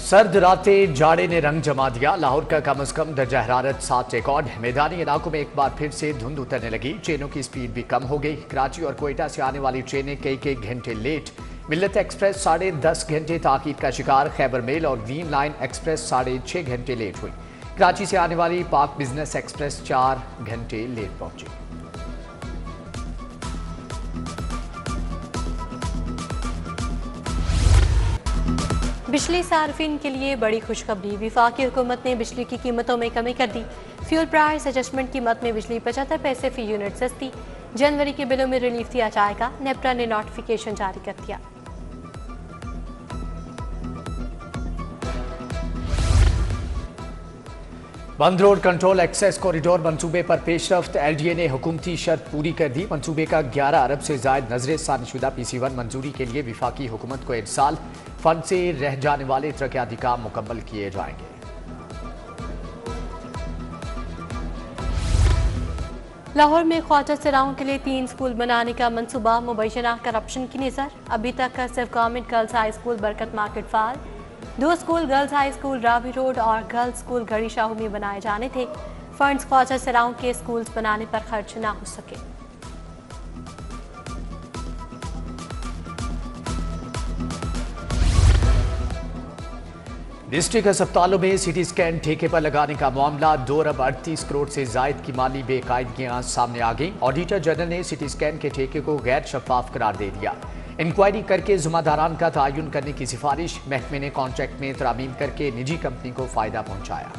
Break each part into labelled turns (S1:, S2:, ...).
S1: सर्द रातें जाड़े ने रंग जमा दिया। लाहौर का कम से कम दर्जा हरारत 7 रिकॉर्ड। मैदानी इलाकों में एक बार फिर से धुंध उतरने लगी। ट्रेनों की स्पीड भी कम हो गई। कराची और कोयटा से आने वाली ट्रेनें कई घंटे लेट। मिल्लत एक्सप्रेस 10.5 घंटे ताकीद का शिकार। खैबर मेल और ग्रीन लाइन एक्सप्रेस 6.5 घंटे लेट हुई। कराची से आने वाली पाक बिजनेस एक्सप्रेस 4 घंटे लेट पहुंची।
S2: बिजली सार्फिन के लिए बड़ी खुशखबरी। वफाकी हुकूमत ने बिजली की कीमतों में कमी कर दी। फ्यूल प्राइस एडजस्टमेंट कीमत में बिजली 75 पैसे फी यूनिट सस्ती। जनवरी के बिलों में रिलीफ दिया जाएगा। नेपरा ने नोटिफिकेशन जारी कर दिया।
S1: बंद रोड कंट्रोल एक्सेस कॉरिडोर मंसूबे पर पेशरफ्त। LDA ने हुकूमती शर्त पूरी कर दी। मंसूबे का 11 अरब से जायद नजरे सानशुदा PC1 मंजूरी के लिए वफाकी हुकूमत को इरसाल। फंड से रह जाने वाले तरक्याती काम मुकम्मल किए जाएंगे।
S2: लाहौर में ख्वाजा सराओं के लिए 3 स्कूल बनाने का मंसूबा। मुबैना करप्शन की नज़र। अभी तक सिर्फ गवर्नमेंट गर्ल्स हाई स्कूल बरकत मार्केट फाल, 2 school girls high school Ravi road और गर्ल्स स्कूल घड़ी शाहू में बनाए जाने थे। फंड्स ख्वाजा सराओं के स्कूल्स बनाने पर खर्च ना हो सके।
S1: डिस्ट्रिक्ट अस्पतालों में CT स्कैन ठेके पर लगाने का मामला। 2 अरब 38 करोड़ से जायद की माली बेकायदगियां सामने आ गई। ऑडिटर जनरल ने CT स्कैन के ठेके को गैर शफाफ करार दे दिया। इंक्वायरी करके जिम्मेदारान का तयन करने की सिफारिश। महकमे ने कॉन्ट्रैक्ट में तरामीम करके निजी कंपनी को फायदा पहुंचाया।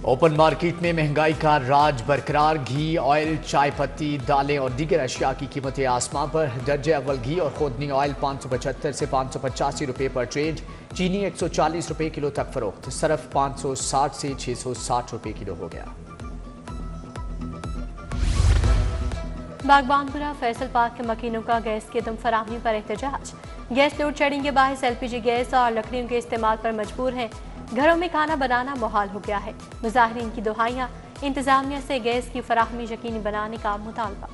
S1: ओपन मार्केट में महंगाई का राज बरकरार। घी, ऑयल, चाय पत्ती, दालें और दीगर अशिया की कीमतें आसमां पर। दर्जे अव्वल घी और खुदनी ऑयल 575 से 585 रुपये पर ट्रेड। चीनी 140 रुपये किलो तक फरोख्त। सरफ 560 से 660 रुपये किलो हो गया।
S2: बागबानपुरा फैसल पार्क के मकीनों का गैस की दम फराहमी पर एहतजाज। गैस लोड शेडिंग के बायस LPG गैस और लकड़ियों के इस्तेमाल पर मजबूर हैं। घरों में खाना बनाना मुहाल हो गया है। मुजाहिरीन की दुहाइयां। इंतजामिया से गैस की फराहमी यकीनी बनाने का मुतालबा।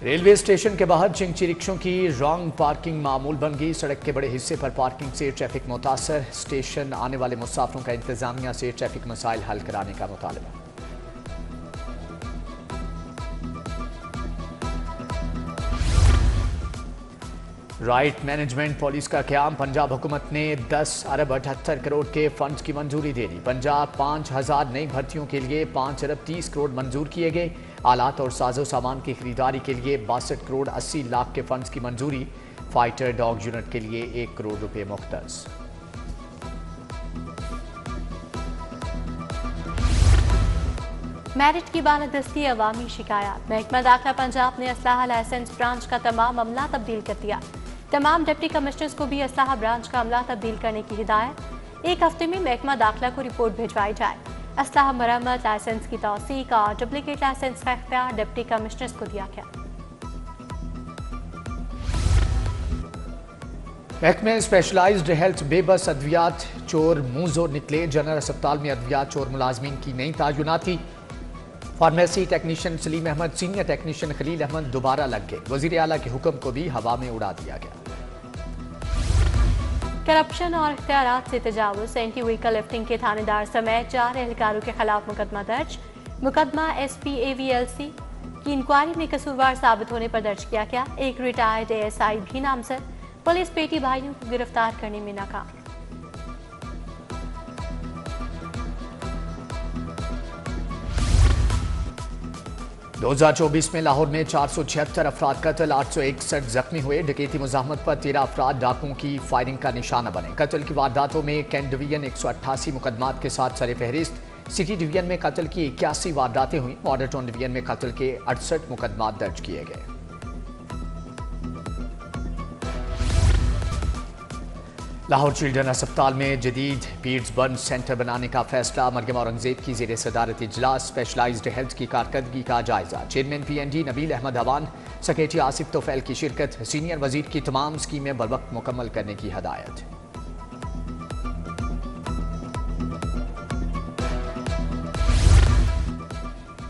S1: रेलवे स्टेशन के बाहर चिंची रिक्शों की रॉन्ग पार्किंग मामूल बन गई। सड़क के बड़े हिस्से पर पार्किंग से ट्रैफिक मुतासर। स्टेशन आने वाले मुसाफिरों का इंतजामिया से ट्रैफिक मसाइल हल कराने का मुतालबा। राइट मैनेजमेंट पॉलिसी का क़याम। पंजाब हुकूमत ने 10 अरब 78 करोड़ के फंड्स की मंजूरी दे दी। पंजाब 5000 नई भर्तियों के लिए 5 अरब 30 करोड़ मंजूर किए गए। आलात और साजो सामान की खरीदारी के लिए 62 करोड़ 80 लाख के फंड्स की मंजूरी। फाइटर डॉग यूनिट के लिए 1 करोड़ रुपए मुख्तस।
S2: मेरिट की बालादस्ती अवामी शिकायत। महकमा दाखिला पंजाब ने असलाह लाइसेंस ब्रांच का तमाम अमला तब्दील कर दिया। तमाम डिप्टी कमिश्नर्स को भी असलाह ब्रांच का अमला तब्दील करने की हिदायत। 1 हफ्ते में महकमा दाखिला को रिपोर्ट भिजवाई जाए। असलाह मरम्मत, लाइसेंस की तौसीक और डुप्लीकेट लाइसेंस का इख्तियार डिप्टी कमिश्नर्स को दिया गया।
S1: महकमे स्पेशलाइज्ड हेल्थ बेबस अद्वियात चोर मुंह जोर निकले। जनरल अस्पताल में अद्वियात चोर मुलाजमीन की नई तायुनाती। Pharmacy technician Salim Ahmed, senior technician Khalil Ahmed दोबारा लग गए। वजीर आला के हुक्म को भी हवा में उड़ा दिया गया।
S2: करप्शन और इख्तियारात से तजावुज। एंटी व्हीकल लिफ्टिंग के थानेदार समेत 4 एहलकारों के खिलाफ मुकदमा दर्ज। मुकदमा SP AVLC की इंक्वायरी में कसूरवार साबित होने पर दर्ज किया गया। एक रिटायर्ड ASI भी नामजद। पुलिस पेटी भाइयों को गिरफ्तार करने में नाकाम।
S1: 2024 में लाहौर में 476 अफराद कत्ल, 861 जख्मी हुए। डकैती मुजाहमत पर 13 अफराद डाकुओं की फायरिंग का निशाना बने। कत्ल की वारदातों में कैंट डिवीजन 188 मुकदमात के साथ सरफहरिस्त। सिटी डिवीजन में कत्ल की 81 वारदातें हुई। मॉडल टाउन डिवीजन में कत्ल के 68 मुकदमात दर्ज किए गए। लाहौर चिल्ड्रन अस्पताल में जदीद पीड्स बर्न सेंटर बनाने का फैसला। मरियम औरंगजेब की ज़ेर सदारत इजलास। स्पेशलाइज्ड हेल्थ की कारकर्दगी का जायजा। Chairman PND Nabeel Ahmed Awan, secretary Asif Tufail की शिरकत। सीनियर वजीर की तमाम स्कीमें बरवक्त मुकम्मल करने की हदायत।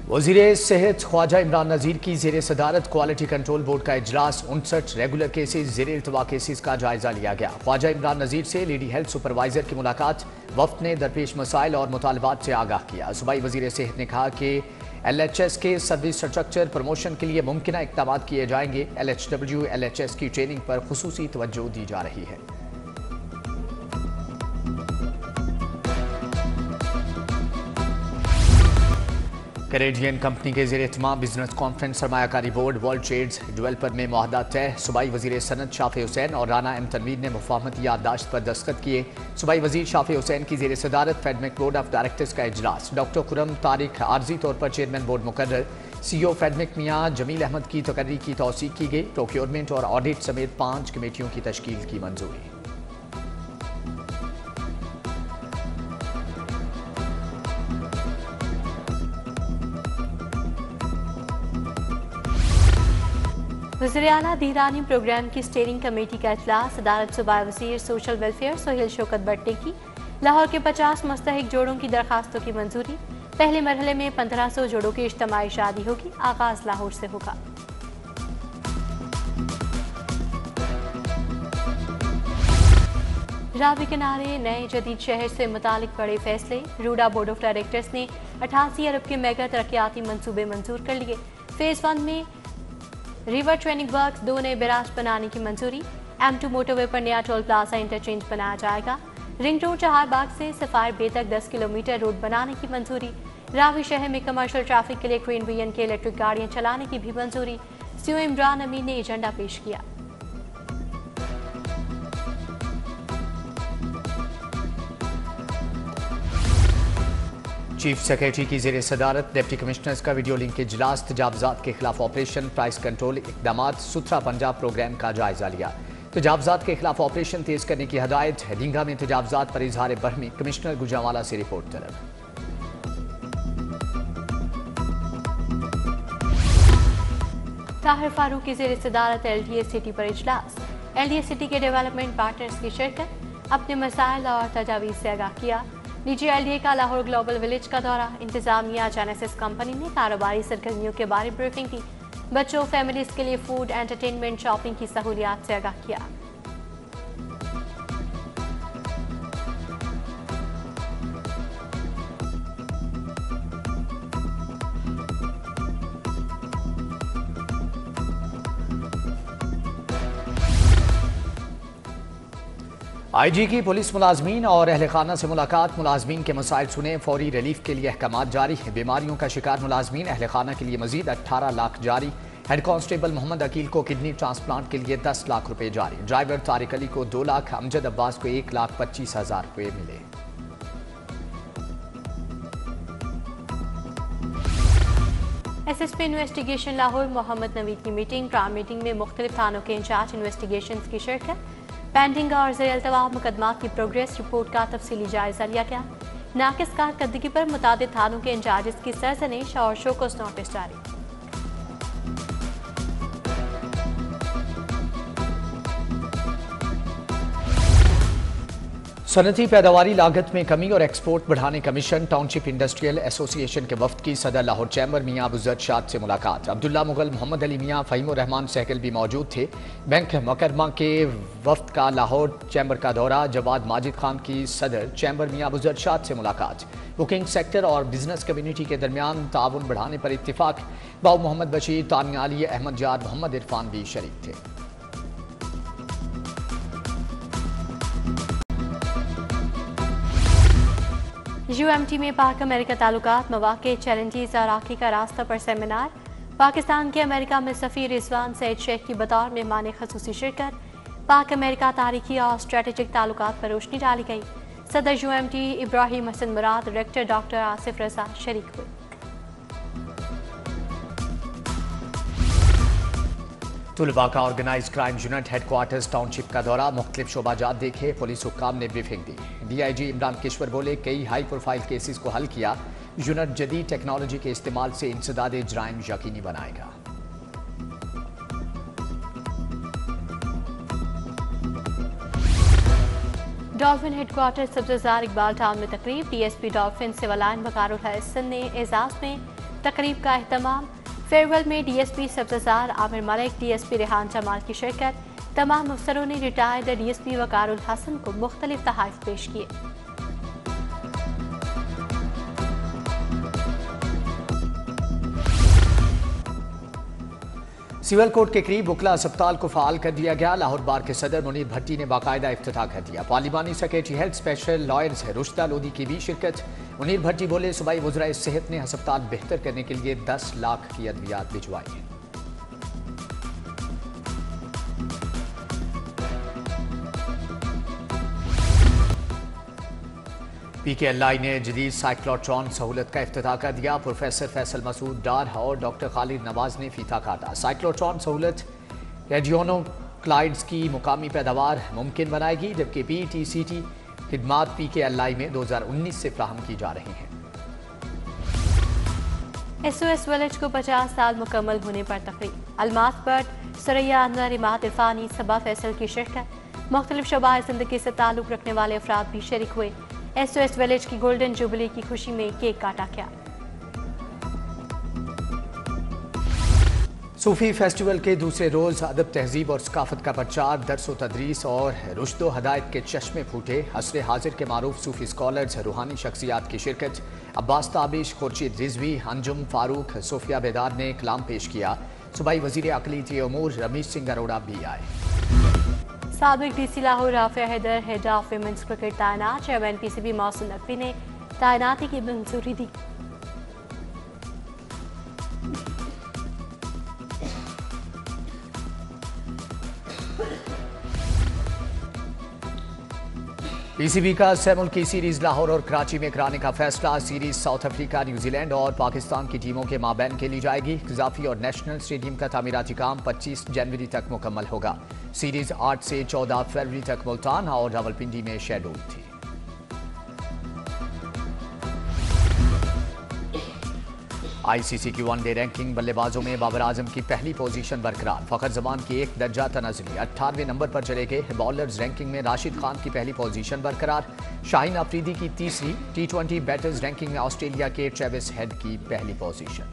S1: वज़ीर सेहत ख्वाजा इमरान नज़ीर की ज़ेर सदारत क्वालिटी कंट्रोल बोर्ड का इजलास 59 रेगुलर केसेज ज़ेर इल्तवा केसेज का जायजा लिया गया। ख्वाजा इमरान नज़ीर से लेडी हेल्थ सुपरवाइजर की मुलाकात, वफ्द ने दरपेश मसाइल और मुतालबात से आगाह किया। सूबाई वज़ीर सेहत ने कहा कि LHS के सर्विस स्ट्रक्चर प्रमोशन के लिए मुमकिन इक़दाम किए जाएंगे। LHW LHS की ट्रेनिंग पर खुसूसी तवज्जो दी जा रही है। कैनेडियन कंपनी के ज़ेर एहतमाम बिजनेस कॉन्फ्रेंस सरमायाकारी बोर्ड वर्ल्ड ट्रेड्स डेवलपर में मुआहदा तय। सूबाई वज़ीर सनत शाफे हुसैन और राना एम तनवीर ने मुफाहमती याददाश्त पर दस्तखत किए। सूबाई वज़ीर शाफे हुसैन की ज़ेर सदारत फेडमेक बोर्ड ऑफ डायरेक्टर्स का इजलास। डॉक्टर खुरम तारिक आर्जी तौर पर चेयरमैन बोर्ड मुकर्रर। CEO फेडमेक मियाँ जमील अहमद की तकर्री की तौसीक की गई। प्रोक्योरमेंट और ऑडिट समेत 5 कमेटियों की तश्कील की मंजूरी।
S2: वज़ीर-ए-आला धीरानी प्रोग्राम की स्टीयरिंग कमेटी का इजलास। सदारत सूबाई वज़ीर सोशल वेलफेयर सोहेल शौकत भट्ट ने की। लाहौर के 50 मुस्तहिक जोड़ों की दरखास्तों की मंजूरी। पहले मरहले में 1500 जोड़ों की इज्तिमाई शादी होगी। आगाज लाहौर से होगा। रावी किनारे नए जदीद शहर से मुतालिक बड़े फैसले। रूडा बोर्ड ऑफ डायरेक्टर्स ने 88 अरब के मेगा तरक्याती मंसूबे मंजूर कर लिए। फेज 1 में रिवर ट्रेनिंग वर्क्स 2 नए बैराज बनाने की मंजूरी। M2 मोटरवे पर नया टोल प्लाजा इंटरचेंज बनाया जाएगा। रिंग रोड चहारबाग से सफायर बे तक 10 किलोमीटर रोड बनाने की मंजूरी। रावी शहर में कमर्शियल ट्रैफिक के लिए क्वीन वियन के इलेक्ट्रिक गाड़ियां चलाने की भी मंजूरी। CEO इमरान अमीन ने एजेंडा पेश किया।
S1: चीफ सेक्रेटरी की ज़ेर सदारत डिप्टी कमिश्नर्स का वीडियो लिंक इजलास। तजावजात के खिलाफ ऑपरेशन प्राइस कंट्रोल इकदाम सुथरा पंजाब प्रोग्राम का जायजा लिया। तजावजात के खिलाफ ऑपरेशन तेज करने की हदायत। ढींगा में तजावजात पर इजहार बरहमी, कमिश्नर गुजरांवाला से रिपोर्ट तलब।
S2: ताहिर फारूक की ज़ेर सदारत LDA सिटी पर इजलास। LDA सिटी के डेवलपमेंट पार्टनर्स की शिरकत। अपने मसाइल और तजावीज़ से आगाह किया। निजी LDA का लाहौर ग्लोबल विलेज का दौरा। इंतजामिया जेनेसिस कंपनी ने कारोबारी सरगर्मियों के बारे में ब्रीफिंग की। बच्चों फैमिलीज के लिए फूड एंटरटेनमेंट शॉपिंग की सहूलियात से आगाह किया।
S1: IG की पुलिस मुलाजमीन और अहल खाना से मुलाकात। मुलाजमीन के मसाइल सुने, फौरी रिलीफ के लिए अहकामात जारी। बीमारियों का शिकार मुलाजमीन अहल खाना के लिए मजीद 18 लाख जारी। हेड कांस्टेबल मोहम्मद अकील को किडनी ट्रांसप्लांट के लिए 10 लाख रुपए जारी। ड्राइवर तारिक अली को 2 लाख, अमजद अब्बास को 1,25,000 रुपए मिले।
S2: SSP इन्वेस्टिगेशन लाहौर मोहम्मद नवीद की मीटिंग। प्राइम मीटिंग में मुख्तलिफ थानों के इंचार्ज इन्वेस्टिगेशन की शिरकत। पेंडिंग और ज़ेर इल्तवा मुकदमात की प्रोग्रेस रिपोर्ट का तफसीली जायजा लिया गया। नाकिस कारकर्दगी पर मुतादिद थानों के इंचार्जेस की सरजनिश और शोकस नोटिस जारी।
S1: सनती पैदावारी लागत में कमी और एक्सपोर्ट बढ़ाने का मिशन। टाउनशिप इंडस्ट्रियल एसोसिएशन के वफ्द की सदर लाहौर चैम्बर मियाँ अबूजर शाद से मुलाकात। अब्दुल्ला मुगल, मोहम्मद अली मियाँ, फ़हीमुर रहमान सहगल भी मौजूद थे। बैंक मुकरमा के वफ्द का लाहौर चैम्बर का दौरा। जवाद माजिद खान की सदर चैम्बर मियाँ अबूजर शाद से मुलाकात। बुकिंग सेक्टर और बिजनेस कम्युनिटी के दरमियान ताउन बढ़ाने पर इत्तिफाक। बाऊ मोहम्मद बशीर, तानिया अली, अहमद जाद, मोहम्मद इरफान भी शरीक थे।
S2: UMT में पाक अमेरिका ताल्लुकात, मवाक़े, चैलेंजेस और आगे का रास्ता पर सेमिनार। पाकिस्तान के अमेरिका में सफ़ीर रिजवान सैयद शेख की बतौर मेहमान ख़ुसूसी शिरकत। पाक अमेरिका तारीखी और स्ट्रेटेजिक ताल्लुकात पर रोशनी डाली गई। सदर UMT Ibrahim Hasan Murad, director doctor Asif Raza शरीक हुए।
S1: तुलबा का organise crime unit headquarters township का दौरा। मुख्तलिफ शोबाजात देखे, पुलिस हुक्काम ने ब्रीफिंग दी। DIG इमरान किश्वर बोले, कई हाई प्रोफाइल केसेस को हल किया। यूनिट जदीद टेक्नोलॉजी के इस्तेमाल से इंसदादे जराइम यकीनी बनाएगा।
S2: Dolphin headquarter Sabzazar Iqbal town में तकरीब। DSP dolphin civil line Waqarul Hasan ने एजाज में तकरीब का अहतमाम। फेयरवेल में DSP सब्ज़ार आमिर मलिक, DSP रेहान जमाल की शिरकत। तमाम अफसरों ने रिटायर्ड DSP वकारुल हसन को मुख्तलिफ तोहफ़े पेश किए।
S1: सिविल कोर्ट के करीब बुकला अस्पताल को फाल कर दिया गया। लाहौर बार के सदर मुनीर भट्टी ने बाकायदा इफ्तिताह कर दिया। पार्लिमानी secretary health special lawyers Rushda Lodhi की भी शिरकत। मुनीर भट्टी बोले, सूबाई वज़राए सेहत ने अस्पताल बेहतर करने के लिए 10 लाख की अद्वियात भिजवाई हैं। PKLI ने जदीद साइक्लोट्रॉन सहूलत का इफ्तिताह कर दिया। प्रोफेसर फैसल मसूद डार और डॉक्टर खालिद नवाज ने फीता काटा। साइक्लोट्रॉन सहूलत रेडियोनोक्लाइड्स की मुकामी पैदावार मुमकिन बनाएगी, जबकि PET-CT खिदमात PKLI में 2019 से फ्राहम की जा रही हैं।
S2: SOS विलेज को 50 साल मुकम्मल होने पर तकरीब। अलमास बट, सरैया अनवर, इमाद इरफानी, सबा फैसल की शिरकत। मुख्तलिफ शोबाए ज़िंदगी से ताल्लुक़ रखने वाले अफराद भी शरीक हुए। SOS विलेज की गोल्डन जुबली की खुशी में केक काटा गया।
S1: सूफी फेस्टिवल के दूसरे रोज अदब, तहजीब और सकाफत का प्रचार, दरस व तदरीस और रुश्दो हदायत के चश्मे फूटे। असरे हाजिर के मारूफ सूफी स्कॉलर्स, रूहानी शख्सियात की शिरकत। अब्बास ताबिश, खुर्शीद रिजवी, अंजुम फारूक, सोफिया बेदार ने कलाम पेश किया। सूबाई वजीर अक़लीती उमूर रमेश सिंह अरोड़ा भी आए।
S2: साबिक DC Lahore Rafia Haider head of women's cricket तैनात। चेयरमैन PCB मौसूम नकवी ने तैनाती की मंजूरी दी।
S1: PCB का सेमुल की सीरीज लाहौर और कराची में कराने का फैसला। सीरीज साउथ अफ्रीका, न्यूजीलैंड और पाकिस्तान की टीमों के माबैन खेली जाएगी। इजाफी और नेशनल स्टेडियम का तामीराती काम 25 जनवरी तक मुकम्मल होगा। सीरीज 8 से 14 फरवरी तक मुल्तान और रावलपिंडी में शेड्यूल थी। ICC की वनडे रैंकिंग, बल्लेबाजों में बाबर आजम की पहली पोजीशन बरकरार। फखर जमान की 1 दर्जा तनाज़ुली 18वें नंबर पर चले गए। बॉलर्स रैंकिंग में राशिद खान की पहली पोजीशन बरकरार। शाहीन अफरीदी की तीसरी। T20 बैटर्स रैंकिंग में ऑस्ट्रेलिया के ट्रेविस हेड की पहली पोजीशन।